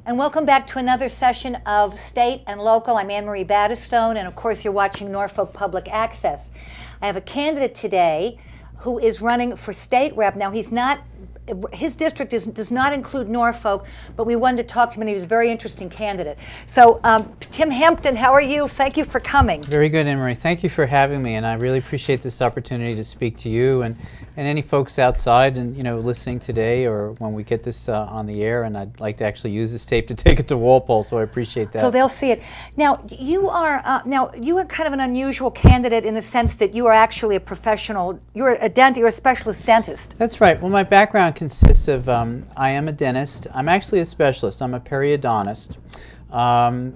And welcome back to another session of State and Local. I'm Anne Marie Battistone, and of course you're watching Norfolk Public Access. I have a candidate today who is running for state rep. Now his district does not include Norfolk, but we wanted to talk to him, and he was a very interesting candidate. So Tim Hempton, how are you? Thank you for coming. Very good, Anne Marie. Thank you for having me, and I really appreciate this opportunity to speak to you and any folks outside and listening today or when we get this on the air. And I'd like to actually use this tape to take it to Walpole, so I appreciate that. So they'll see it. Now you are kind of an unusual candidate in the sense that you are actually a professional. You're a specialist dentist. That's right. Well, my background consists of I am a dentist. I'm actually a specialist. I'm a periodontist. I'm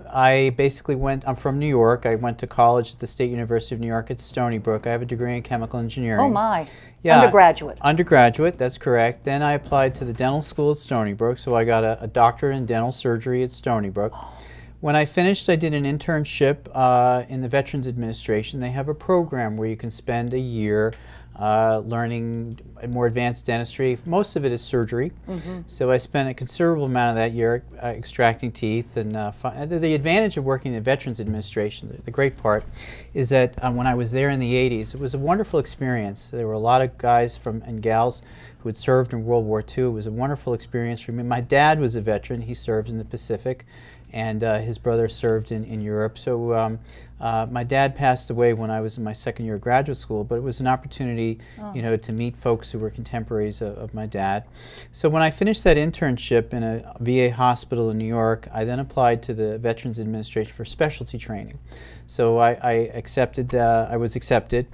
from New York. I went to college at the State University of New York at Stony Brook. I have a degree in chemical engineering. Oh my. Yeah, undergraduate. Undergraduate, that's correct. Then I applied to the dental school at Stony Brook, so I got a doctorate in dental surgery at Stony Brook. When I finished, I did an internship in the Veterans Administration. They have a program where you can spend a year learning more advanced dentistry. Most of it is surgery. Mm-hmm. So I spent a considerable amount of that year extracting teeth. And the advantage of working in the Veterans Administration, the great part, is that when I was there in the 80s, it was a wonderful experience. There were a lot of guys and gals who had served in World War II. It was a wonderful experience for me. My dad was a veteran. He served in the Pacific, and his brother served in Europe. So my dad passed away when I was in my second year of graduate school, but it was an opportunity, to meet folks who were contemporaries of my dad. So when I finished that internship in a VA hospital in New York, I then applied to the Veterans Administration for specialty training. So I was accepted.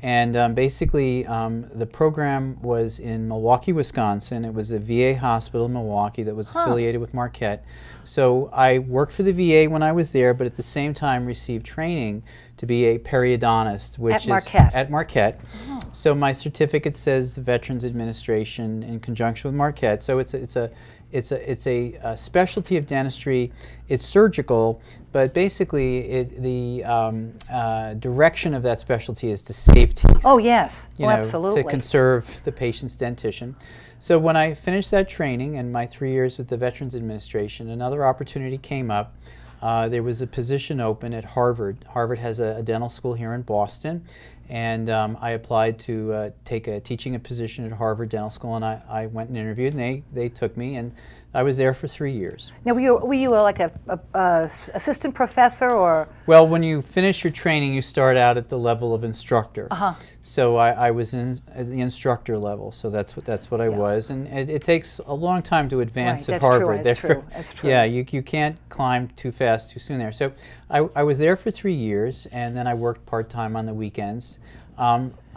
And basically, the program was in Milwaukee, Wisconsin. It was a VA hospital in Milwaukee that was affiliated with Marquette. So I worked for the VA when I was there, but at the same time received training to be a periodontist, which is at Marquette. Oh. So my certificate says the Veterans Administration in conjunction with Marquette. So it's a specialty of dentistry. It's surgical, but basically the direction of that specialty is to save teeth. Oh yes, absolutely. To conserve the patient's dentition. So when I finished that training and my 3 years with the Veterans Administration, another opportunity came up. There was a position open at Harvard. Harvard has a dental school here in Boston, and I applied to take a teaching position at Harvard Dental School, and I went and interviewed, and they took me, and I was there for 3 years. Now, were you like a assistant professor, or? Well, when you finish your training, you start out at the level of instructor. Uh-huh. So I was in at the instructor level, so that's what I was, and it takes a long time to advance at Harvard. That's true. That's true. Yeah, you can't climb too fast too soon there. So I was there for 3 years, and then I worked part-time on the weekends.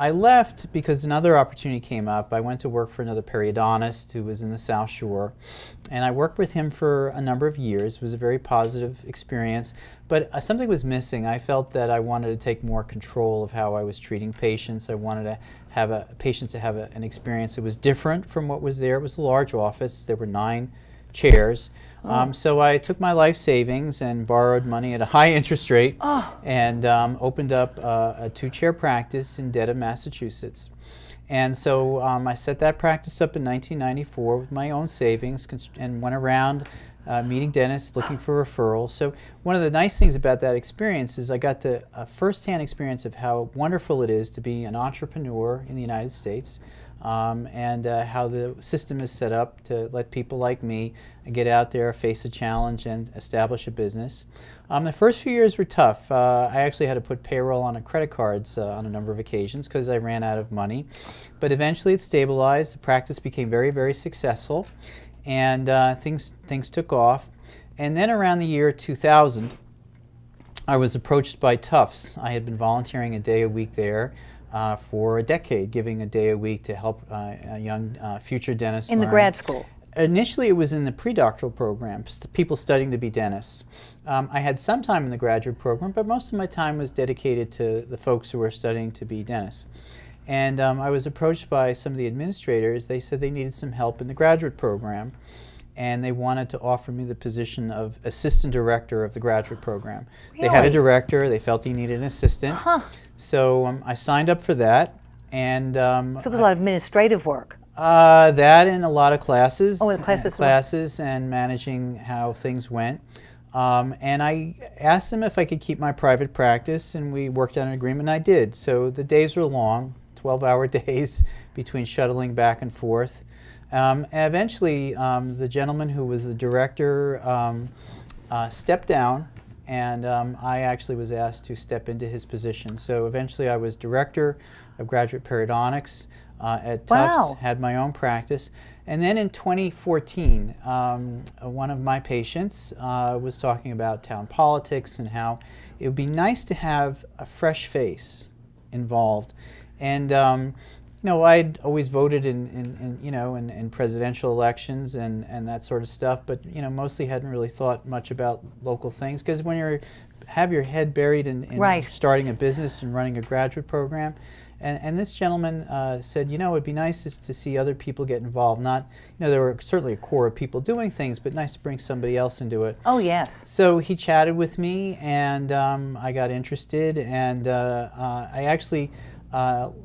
I left because another opportunity came up. I went to work for another periodontist who was in the South Shore, and I worked with him for a number of years. It was a very positive experience, but something was missing. I felt that I wanted to take more control of how I was treating patients. I wanted to have patients to have an experience that was different from what was there. It was a large office. There were 9 chairs. So I took my life savings and borrowed money at a high interest rate and opened up a 2-chair practice in Dedham, Massachusetts. And so I set that practice up in 1994 with my own savings and went around meeting dentists, looking for referrals. So one of the nice things about that experience is I got the first-hand experience of how wonderful it is to be an entrepreneur in the United States. And how the system is set up to let people like me get out there, face a challenge, and establish a business. The first few years were tough. I actually had to put payroll on credit cards on a number of occasions because I ran out of money. But eventually it stabilized. The practice became very, very successful, and things took off. And then around the year 2000, I was approached by Tufts. I had been volunteering a day a week there for a decade, giving a day a week to help young future dentists In the learn. grad school? Initially, it was in the pre-doctoral programs, people studying to be dentists. I had some time in the graduate program, but most of my time was dedicated to the folks who were studying to be dentists. And I was approached by some of the administrators. They said they needed some help in the graduate program, and they wanted to offer me the position of assistant director of the graduate program. Really? They had a director. They felt he needed an assistant. Huh. So I signed up for that. And So it was a lot of administrative work. that and a lot of classes. Oh, the classes. Classes and managing how things went. And I asked them if I could keep my private practice, and we worked out an agreement, and I did. So the days were long, 12-hour days between shuttling back and forth. And eventually, the gentleman who was the director stepped down, and I actually was asked to step into his position. So eventually I was director of graduate periodontics at Tufts, Wow. had my own practice. And then in 2014, one of my patients was talking about town politics and how it would be nice to have a fresh face involved. And I'd always voted in presidential elections and that sort of stuff, but mostly hadn't really thought much about local things, because when you have your head buried in Right. starting a business and running a graduate program, and this gentleman said, it'd be nice to see other people get involved. Not, there were certainly a core of people doing things, but nice to bring somebody else into it. Oh, yes. So he chatted with me, and I got interested, and I actually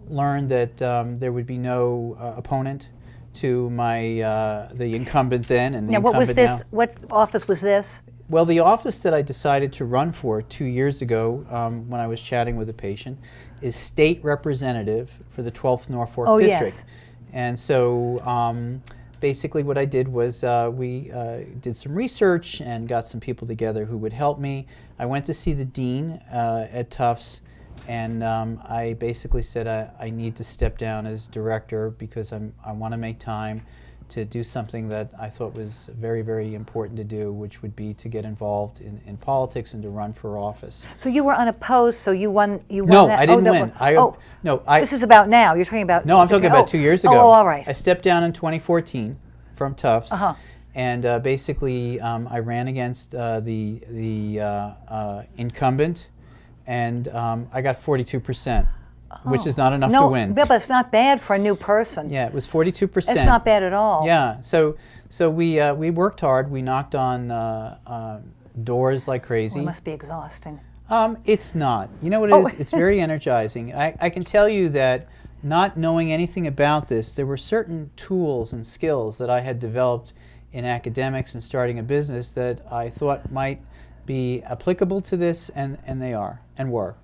learned that there would be no opponent to the incumbent then and the Now, what was incumbent this? now. What office was this? Well, the office that I decided to run for 2 years ago, when I was chatting with a patient, is state representative for the 12th Norfolk Oh, district. yes. And so basically what I did was we did some research and got some people together who would help me. I went to see the dean at Tufts, and I basically said I need to step down as director because I want to make time to do something that I thought was very, very important to do, which would be to get involved in politics and to run for office. So you were unopposed, so you won. No, that. I didn't that win. one- This is about now. You're talking about. No, I'm talking about 2 years ago. Oh, all right. I stepped down in 2014 from Tufts, Uh-huh. and basically I ran against the incumbent, and I got 42%, which is not enough to win. No, but it's not bad for a new person. Yeah, it was 42%. It's not bad at all. Yeah, so we worked hard. We knocked on doors like crazy. Well, it must be exhausting. It's not. You know what it is? It's very energizing. I can tell you that not knowing anything about this, there were certain tools and skills that I had developed in academics and starting a business that I thought might be applicable to this, and they are and were.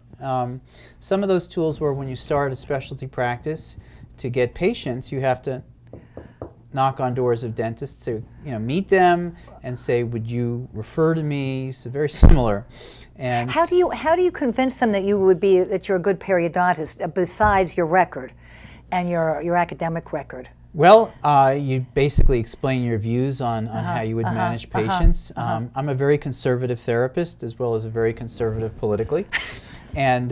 Some of those tools were when you start a specialty practice, to get patients, you have to knock on doors of dentists to meet them and say, would you refer to me? So very similar. And How do you convince them that you're a good periodontist besides your record and your academic record? well, you basically explain your views on how you would manage patients. I'm a very conservative therapist as well as a very conservative politically. And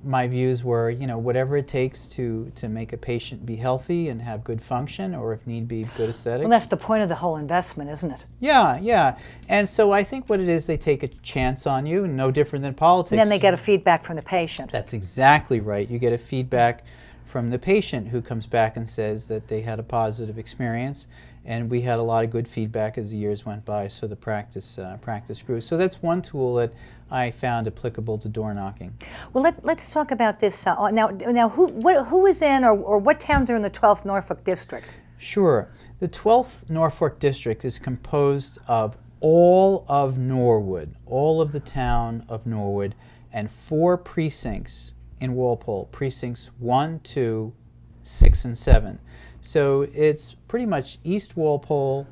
my views were, whatever it takes to make a patient be healthy and have good function, or if need be, good aesthetics. Well, that's the point of the whole investment, isn't it? Yeah, yeah. And so I think what it is, they take a chance on you, no different than politics. And then they get a feedback from the patient. That's exactly right. You get a feedback from the patient who comes back and says that they had a positive experience. And we had a lot of good feedback as the years went by, so the practice grew. So that's one tool that I found applicable to door knocking. Well, let's talk about this now. Who is in, or what towns are in the 12th Norfolk district? Sure. The 12th Norfolk district is composed of all of Norwood, all of the town of Norwood, and 4 precincts in Walpole, precincts 1, 2, 6, and 7. So it's pretty much East Walpole,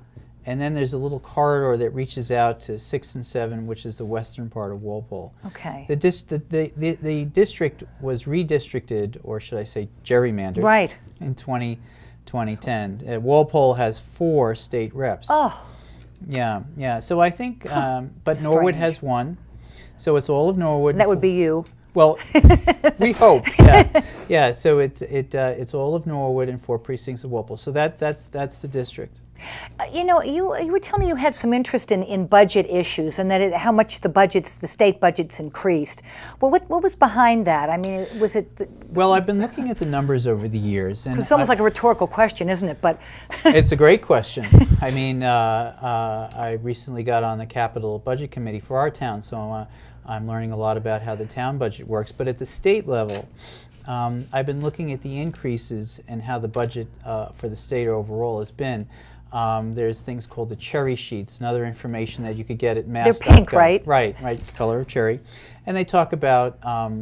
and then there's a little corridor that reaches out to 6 and 7, which is the western part of Walpole. Okay. The district was redistricted, or should I say gerrymandered, Right. in 2010. Walpole has 4 state reps. Oh. Yeah, yeah. So I think, but Norwood Strange. has 1. So it's all of Norwood. And that would be you. Well, we hope. Yeah, yeah. So it's all of Norwood and 4 precincts of Walpole. So that's the district. You know, you were telling me you had some interest in budget issues and that how much the state budgets increased. Well, what was behind that? I mean, was it? Well, I've been looking at the numbers over the years, and It's almost like a rhetorical question, isn't it? But it's a great question. I mean, I recently got on the capital budget committee for our town, so I'm learning a lot about how the town budget works. But at the state level, I've been looking at the increases and how the budget for the state overall has been. There's things called the cherry sheets and other information that you could get at mass.gov. They're pink, right? Right, color of cherry. And they talk about,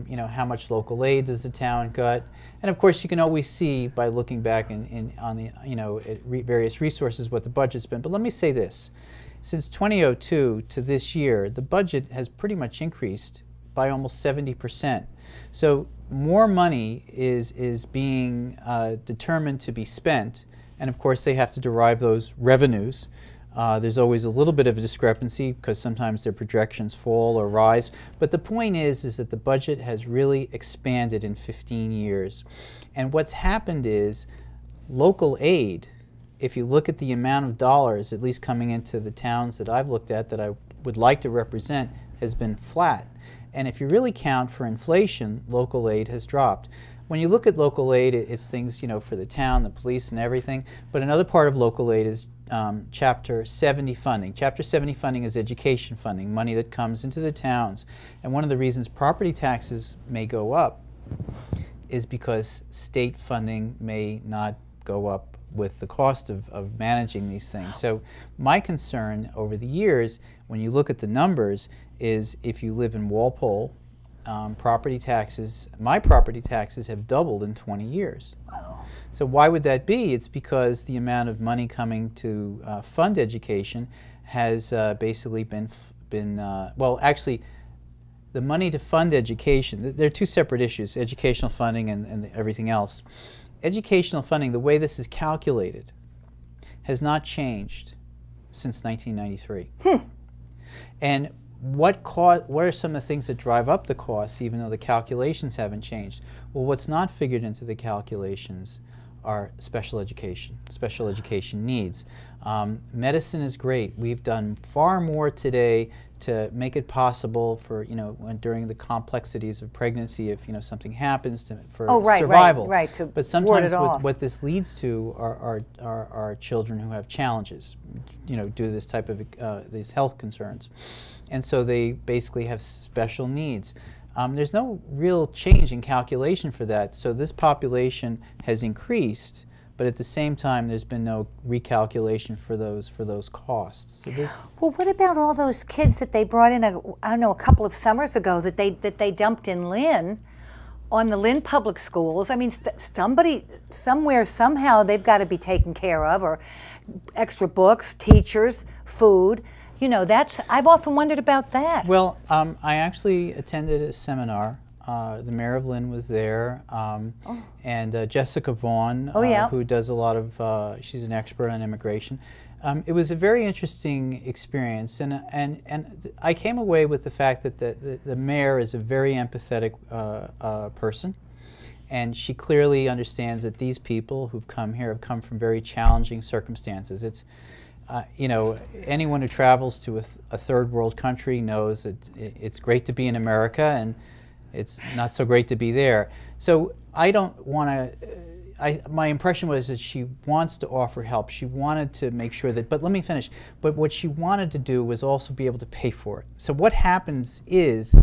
you know, how much local aid does the town get. And of course, you can always see by looking back on the, you know, at various resources what the budget's been. But let me say this. Since 2002 to this year, the budget has pretty much increased by almost 70%. So more money is being determined to be spent. And of course, they have to derive those revenues. There's always a little bit of a discrepancy because sometimes their projections fall or rise. But the point is that the budget has really expanded in 15 years. And what's happened is local aid, if you look at the amount of dollars, at least coming into the towns that I've looked at that I would like to represent, has been flat. And if you really count for inflation, local aid has dropped. When you look at local aid, it's things, you know, for the town, the police, and everything. But another part of local aid is Chapter 70 funding. Chapter 70 funding is education funding, money that comes into the towns. And one of the reasons property taxes may go up is because state funding may not go up with the cost of managing these things. So my concern over the years, when you look at the numbers, is if you live in Walpole, property taxes, my property taxes have doubled in 20 years. Wow. So why would that be? It's because the amount of money coming to fund education has basically been well, actually, the money to fund education, there are two separate issues, educational funding and everything else. Educational funding, the way this is calculated, has not changed since 1993. And what are some of the things that drive up the costs, even though the calculations haven't changed? Well, what's not figured into the calculations are special education needs. Medicine is great. We've done far more today to make it possible for, you know, during the complexities of pregnancy, if, you know, something happens for survival. Right, to but sometimes ward it off. what this leads to are children who have challenges, you know, due to this type of these health concerns. And so they basically have special needs. There's no real change in calculation for that. So this population has increased, but at the same time, there's been no recalculation for those costs. So well, what about all those kids that they brought in, I don't know, a couple of summers ago that they dumped in Lynn, on the Lynn public schools? I mean, somebody, somewhere, somehow, they've got to be taken care of, or extra books, teachers, food. You know, I've often wondered about that. Well, I actually attended a seminar. The mayor of Lynn was there, and Jessica Vaughn, who does a lot of, she's an expert on immigration. It was a very interesting experience, and I came away with the fact that the mayor is a very empathetic person, and she clearly understands that these people who've come here have come from very challenging circumstances. It's you know, anyone who travels to a third world country knows that it's great to be in America and it's not so great to be there. So I don't want to, my impression was that she wants to offer help. She wanted to make sure that, but let me finish. But what she wanted to do was also be able to pay for it. So what happens is,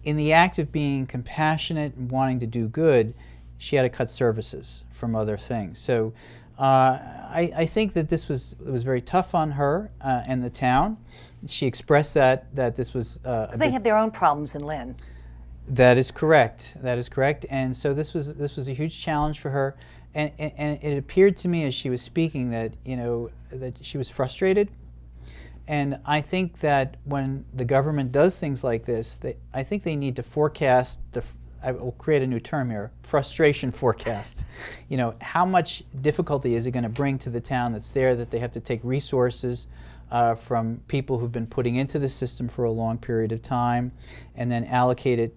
in the act of being compassionate and wanting to do good, she had to cut services from other things. So I think that it was very tough on her and the town. She expressed that this was they have their own problems in Lynn. That is correct. That is correct. And so this was a huge challenge for her. And it appeared to me as she was speaking that, you know, that she was frustrated. And I think that when the government does things like this, I think they need to forecast I will create a new term here, frustration forecast. You know, how much difficulty is it going to bring to the town that's there, that they have to take resources from people who've been putting into the system for a long period of time, and then allocated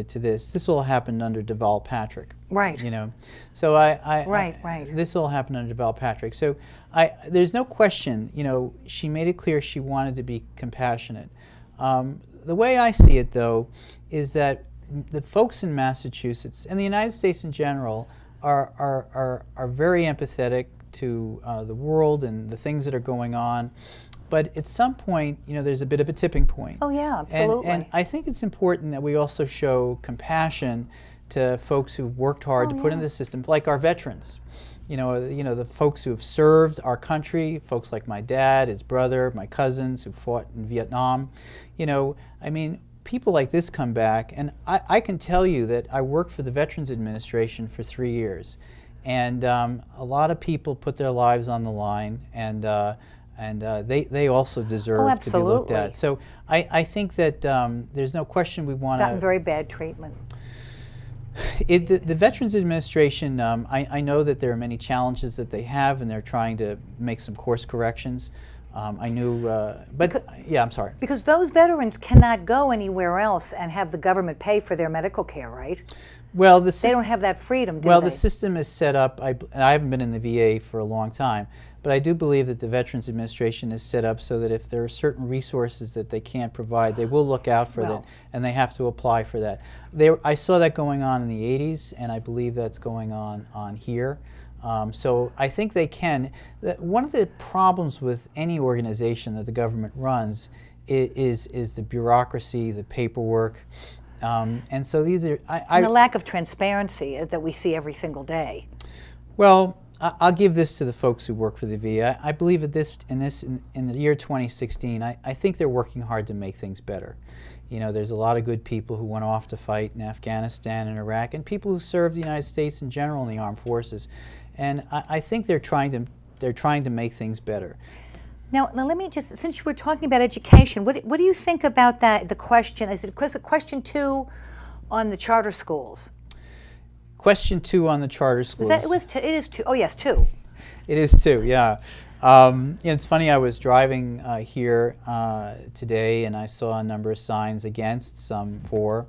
to this. This all happened under Deval Patrick. Right. You know, so Right. this all happened under Deval Patrick. So there's no question. You know, she made it clear she wanted to be compassionate. The way I see it, though, is that the folks in Massachusetts and the United States in general are very empathetic to the world and the things that are going on. But at some point, you know, there's a bit of a tipping point. Oh yeah, absolutely. And I think it's important that we also show compassion to folks who've worked hard to put in the system, like our veterans. You know, the folks who have served our country, folks like my dad, his brother, my cousins who fought in Vietnam. You know, I mean, people like this come back, and I can tell you that I worked for the Veterans Administration for 3 years, and a lot of people put their lives on the line, and they also deserve to be looked at. So I think that there's no question we want to... Gotten very bad treatment. The Veterans Administration, I know that there are many challenges that they have, and they're trying to make some course corrections. I knew, yeah, I'm sorry. Because those veterans cannot go anywhere else and have the government pay for their medical care, right? Well, they don't have that freedom, do well, they? the system is set up, and I haven't been in the VA for a long time, but I do believe that the Veterans Administration is set up so that if there are certain resources that they can't provide, they will look out for that, and they have to apply for that. I saw that going on in the 80s, and I believe that's going on here. So I think they can. One of the problems with any organization that the government runs is the bureaucracy, the paperwork, and so these are... and the lack of transparency that we see every single day. Well, I'll give this to the folks who work for the VA. I believe that in the year 2016, I think they're working hard to make things better. You know, there's a lot of good people who went off to fight in Afghanistan and Iraq, and people who served the United States in general in the armed forces. And I think they're trying to make things better. Now let me just, since we're talking about education, what do you think about that? The question is it question 2 on the charter schools? Question 2 on the charter schools. It is 2. Oh yes, 2. It is 2. Yeah. It's funny. I was driving here today, and I saw a number of signs against, some for.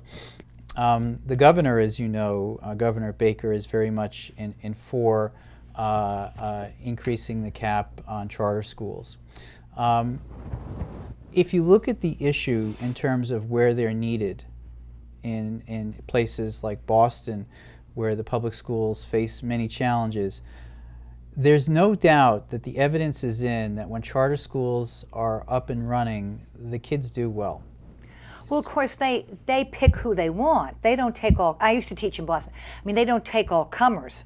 The governor, as you know, Governor Baker, is very much in for increasing the cap on charter schools. If you look at the issue in terms of where they're needed, in places like Boston, where the public schools face many challenges, there's no doubt that the evidence is in that when charter schools are up and running, the kids do well. Well, of course, they pick who they want. They don't take all... I used to teach in Boston. I mean, they don't take all comers.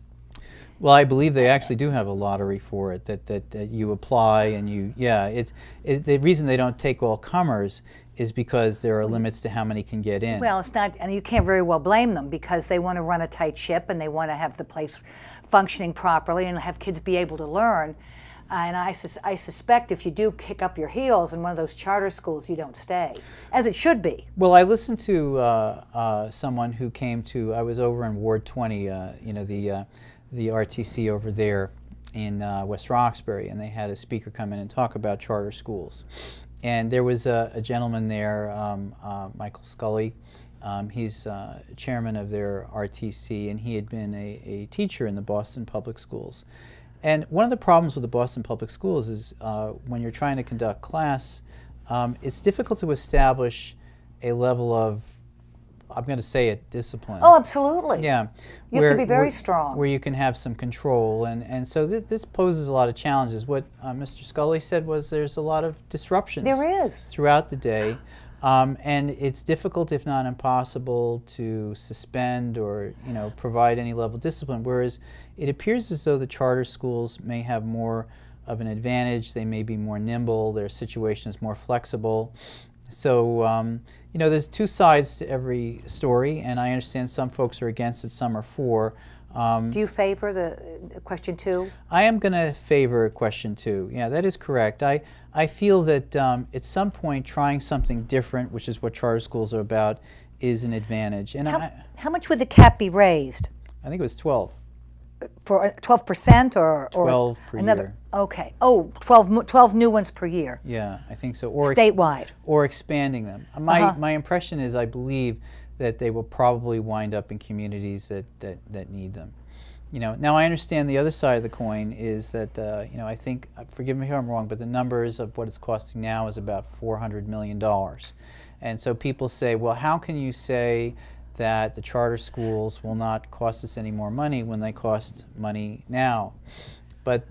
Well, I believe they actually do have a lottery for it, that you apply and you... Yeah, the reason they don't take all comers is because there are limits to how many can get in. Well, it's not... And you can't very well blame them, because they want to run a tight ship and they want to have the place functioning properly and have kids be able to learn. And I suspect if you do kick up your heels in one of those charter schools, you don't stay, as it should be. Well, I listened to someone who came to, I was over in Ward 20, you know, the RTC over there in West Roxbury, and they had a speaker come in and talk about charter schools. And there was a gentleman there, Michael Scully. He's chairman of their RTC, and he had been a teacher in the Boston Public Schools. And one of the problems with the Boston Public Schools is when you're trying to conduct class, it's difficult to establish a level of, I'm going to say it, discipline. Oh, absolutely. Yeah. You have to be very strong. Where you can have some control. And so this poses a lot of challenges. What Mr. Scully said was there's a lot of disruptions. There is. Throughout the day. And it's difficult, if not impossible, to suspend or provide any level of discipline, whereas it appears as though the charter schools may have more of an advantage. They may be more nimble, their situation is more flexible. So there's two sides to every story, and I understand some folks are against it, some are for. Do you favor the question 2? I am going to favor question 2. Yeah, that is correct. I feel that at some point trying something different, which is what charter schools are about, is an advantage. And how much would the cap be raised? I think it was 12. for 12% or 12 per another? year. Okay. Oh, 12 new ones per year. Yeah, I think so. Or Statewide. or expanding them. My impression is I believe that they will probably wind up in communities that need them. Now I understand the other side of the coin is that I think, forgive me if I'm wrong, but the numbers of what it's costing now is about $400 million. And so people say, well, how can you say that the charter schools will not cost us any more money when they cost money now? But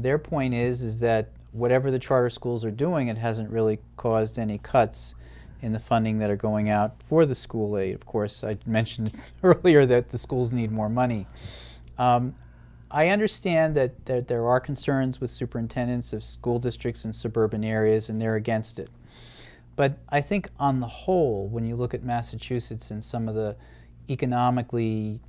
their point is that whatever the charter schools are doing, it hasn't really caused any cuts in the funding that are going out for the school aid. Of course, I mentioned earlier that the schools need more money. I understand that there are concerns with superintendents of school districts in suburban areas, and they're against it. But I think on the whole, when you look at Massachusetts and some of the economically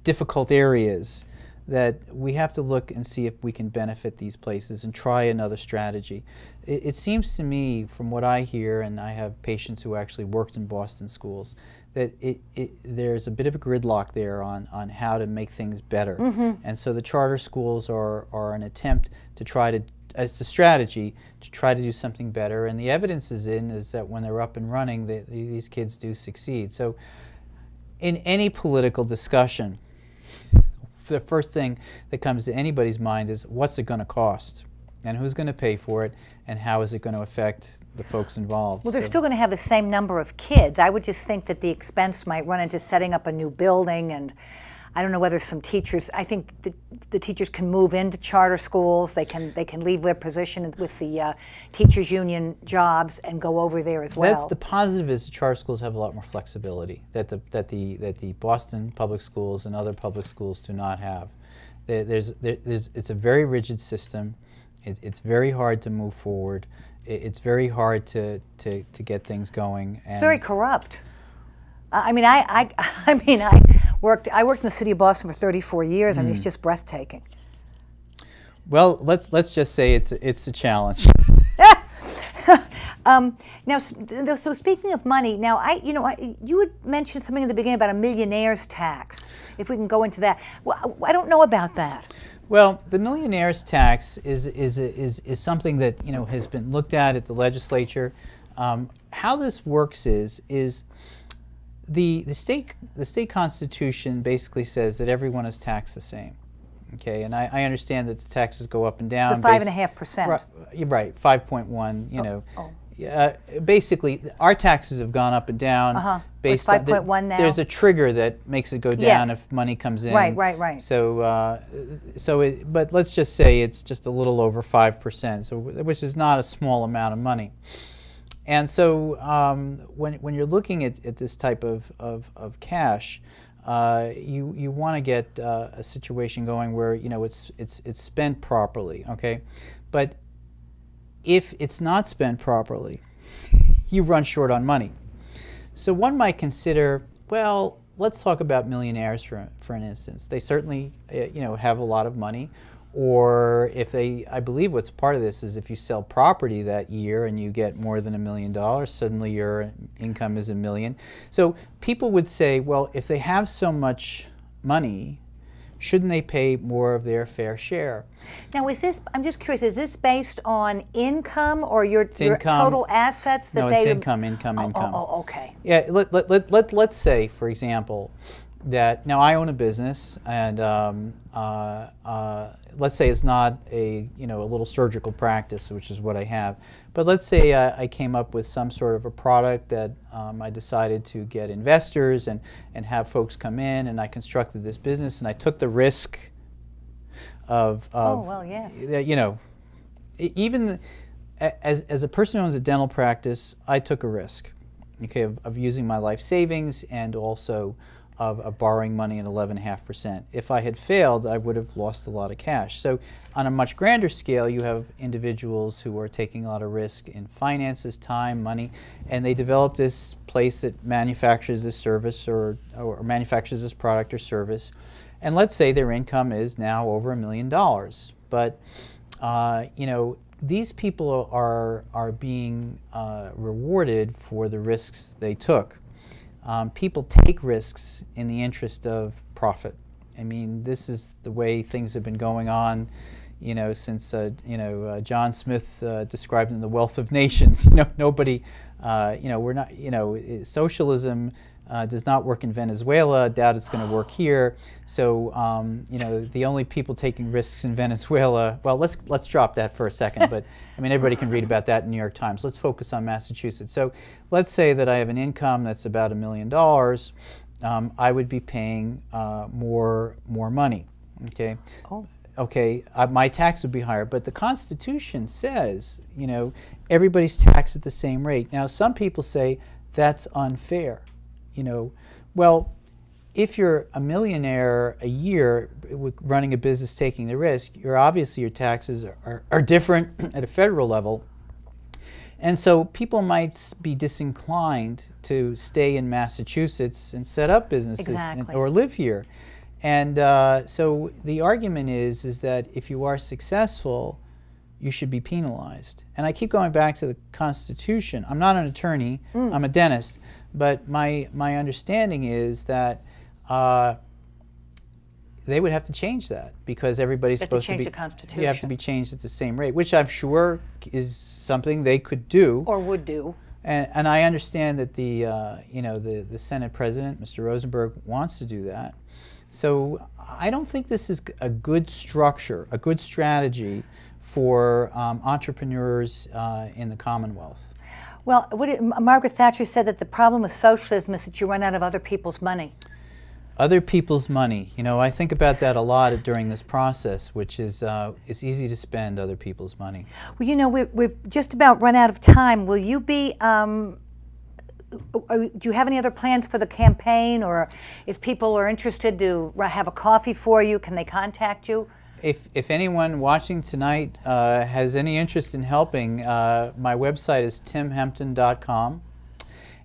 difficult areas, that we have to look and see if we can benefit these places and try another strategy. It seems to me, from what I hear, and I have patients who actually worked in Boston schools, that there's a bit of a gridlock there on how to make things better. And so the charter schools are an attempt to try to, it's a strategy to try to do something better. And the evidence is that when they're up and running, these kids do succeed. So in any political discussion, the first thing that comes to anybody's mind is what's it going to cost, and who's going to pay for it, and how is it going to affect the folks involved. Well, they're still going to have the same number of kids. I would just think that the expense might run into setting up a new building, and I don't know whether some teachers, I think the teachers can move into charter schools. They can leave their position with the teachers union jobs and go over there as well. That's the positive, is the charter schools have a lot more flexibility that the Boston public schools and other public schools do not have. It's a very rigid system. It's very hard to move forward. It's very hard to get things going. And it's very corrupt. I worked in the city of Boston for 34 years, and it's just breathtaking. Well, let's just say it's a challenge. Now, so speaking of money, now you had mentioned something in the beginning about a millionaire's tax. If we can go into that, well, I don't know about that. Well, the millionaire's tax is something that has been looked at the legislature. How this works is the state constitution basically says that everyone is taxed the same. Okay, and I understand that the taxes go up and down. The 5.5%. You're right, 5.1. Basically, our taxes have gone up and down. Based on 5.1 now. There's a trigger that makes it go down if money comes in. Right. So, but let's just say it's just a little over 5%, so which is not a small amount of money. And so, when you're looking at this type of cash, you want to get a situation going where it's spent properly. Okay, but if it's not spent properly, you run short on money. So one might consider, well, let's talk about millionaires for an instance. They certainly have a lot of money. Or if I believe what's part of this is if you sell property that year and you get more than $1 million, suddenly your income is $1 million. So people would say, well, if they have so much money, shouldn't they pay more of their fair share? Now, I'm just curious, is this based on income or your income. Total assets? No, it's income. Oh, okay. Yeah, let's say, for example, that now I own a business, and let's say it's not a little surgical practice, which is what I have, but let's say I came up with some sort of a product that I decided to get investors and have folks come in, and I constructed this business, and I took the risk of oh well, yes, even as a person who owns a dental practice, I took a risk, okay, of using my life savings and also of borrowing money at 11.5%. If I had failed, I would have lost a lot of cash. So on a much grander scale, you have individuals who are taking a lot of risk in finances, time, money, and they develop this place that manufactures this service or manufactures this product or service. And let's say their income is now over $1 million. But these people are being rewarded for the risks they took. People take risks in the interest of profit, I mean, this is the way things have been going on, since John Smith described in The Wealth of Nations. Nobody, we're not, socialism does not work in Venezuela. Doubt it's going to work here. So, the only people taking risks in Venezuela. Well, let's drop that for a second. But I mean, everybody can read about that in New York Times. Let's focus on Massachusetts. So, let's say that I have an income that's about $1 million. I would be paying more money. Okay. Oh. Okay, my tax would be higher, but the Constitution says, everybody's taxed at the same rate. Now, some people say that's unfair. Well, if you're a millionaire a year running a business taking the risk, obviously your taxes are different at a federal level. And so people might be disinclined to stay in Massachusetts and set up businesses Exactly. or live here. And so the argument is that if you are successful, you should be penalized. And I keep going back to the Constitution. I'm not an attorney, I'm a dentist, but my understanding is that they would have to change that because everybody's supposed to be. The Constitution. You have to be changed at the same rate, which I'm sure is something they could do. Or would do. And I understand that the Senate President, Mr. Rosenberg, wants to do that. So I don't think this is a good structure, a good strategy for entrepreneurs in the Commonwealth. Well, Margaret Thatcher said that the problem with socialism is that you run out of other people's money. Other people's money. I think about that a lot during this process, which is it's easy to spend other people's money. Well, we've just about run out of time. Will you be, do you have any other plans for the campaign, or if people are interested to have a coffee for you, can they contact you? If anyone watching tonight has any interest in helping, my website is timhempton.com,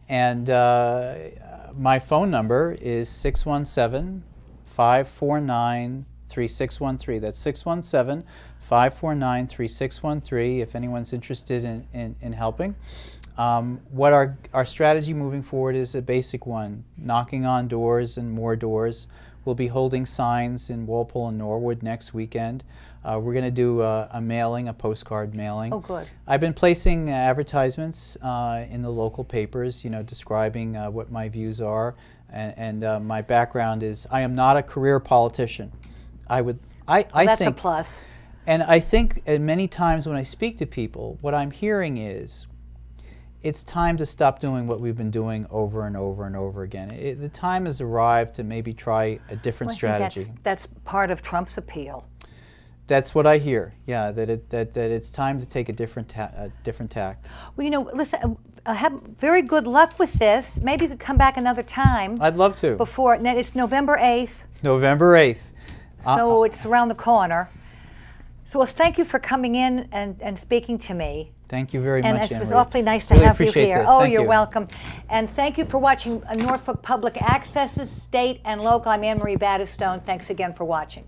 and my phone number is 617-549-3613. That's 617-549-3613 if anyone's interested in helping. What our strategy moving forward is a basic one, knocking on doors and more doors. We'll be holding signs in Walpole and Norwood next weekend. We're going to do a mailing, a postcard mailing. Oh, good. I've been placing advertisements in the local papers, describing what my views are. And my background is I am not a career politician. That's a plus. And I think many times when I speak to people, what I'm hearing is, it's time to stop doing what we've been doing over and over and over again. The time has arrived to maybe try a different strategy. I think that's part of Trump's appeal. That's what I hear. Yeah, that it's time to take a different tact. Well, listen. Have very good luck with this. Maybe you could come back another time. I'd love to. It's November 8th. November 8th. So it's around the corner. So thank you for coming in and speaking to me. Thank you very much, And Anne it was Marie. awfully nice to Really have you appreciate here. this. Oh, Thank you're you. welcome. And thank you for watching Norfolk Public Access's State and Local. I'm Anne Marie Battistone. Thanks again for watching.